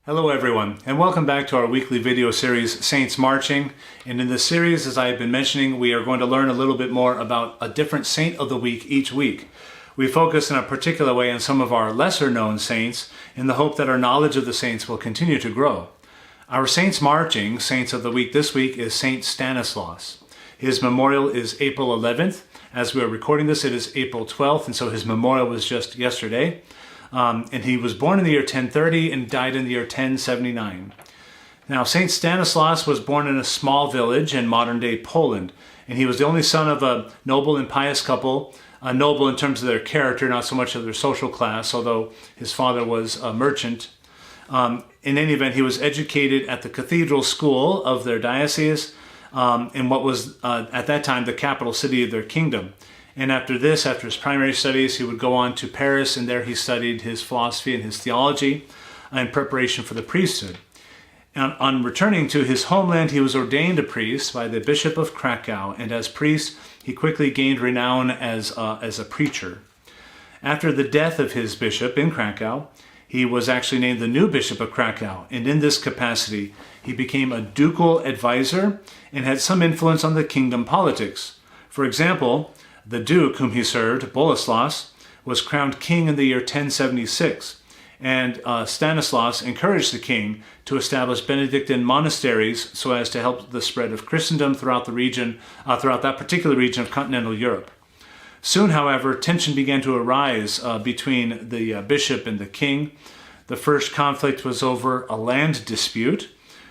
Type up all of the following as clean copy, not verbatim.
Hello everyone, and welcome back to our weekly video series, Saints Marching. And in this series, as I have been mentioning, we are going to learn a little bit more about a different saint of the week each week. We focus in a particular way on some of our lesser known saints in the hope that our knowledge of the saints will continue to grow. Our Saints Marching, Saints of the Week this week is Saint Stanislaus. His memorial is April 11th. As we are recording this, it is April 12th, and so his memorial was just yesterday. And he was born in the year 1030 and died in the year 1079. Now, St. Stanislaus was born in a small village in modern-day Poland, and he was the only son of a noble and pious couple, noble in terms of their character, not so much of their social class, although his father was a merchant. In any event, he was educated at the cathedral school of their diocese in what was, at that time, the capital city of their kingdom. And after this, after his primary studies, he would go on to Paris, and there he studied his philosophy and his theology in preparation for the priesthood. And on returning to his homeland, he was ordained a priest by the Bishop of Krakow, and as priest, he quickly gained renown as a preacher. After the death of his bishop in Krakow, he was actually named the new Bishop of Krakow, and in this capacity, he became a ducal advisor and had some influence on the kingdom politics. For example, the Duke whom he served, Stanislaus, was crowned king in the year 1076, and Stanislaus encouraged the king to establish Benedictine monasteries so as to help the spread of Christendom throughout the region, throughout that particular region of continental Europe. Soon, however, tension began to arise between the bishop and the king. The first conflict was over a land dispute.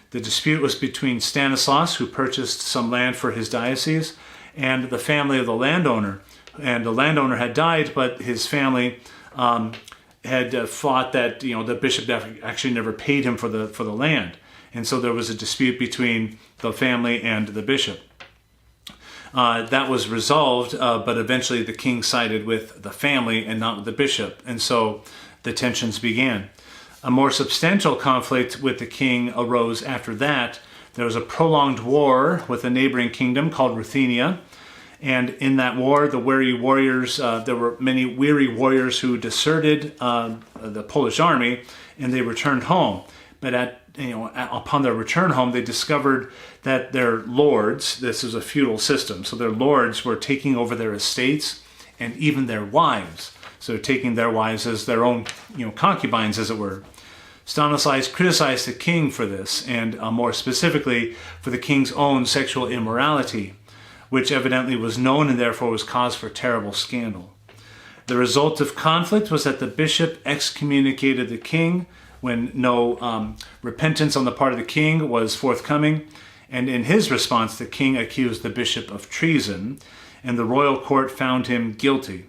The dispute was between Stanislaus, who purchased some land for his diocese, and the family of the landowner. And the landowner had died, but his family had fought that the bishop actually never paid him for the land, and so there was a dispute between the family and the bishop. That was resolved, but eventually the king sided with the family and not with the bishop, and so the tensions began. A more substantial conflict with the king arose after that. There was a prolonged war with a neighboring kingdom called Ruthenia, and in that war, the weary warriors, there were many weary warriors who deserted the Polish army, and they returned home. But upon their return home, they discovered that their lords, this is a feudal system, so their lords were taking over their estates and even their wives. So taking their wives as their own, concubines, as it were. Stanislaus criticized the king for this, and more specifically for the king's own sexual immorality, which evidently was known and therefore was cause for terrible scandal. The result of conflict was that the bishop excommunicated the king when no repentance on the part of the king was forthcoming, and in his response, the king accused the bishop of treason, and the royal court found him guilty.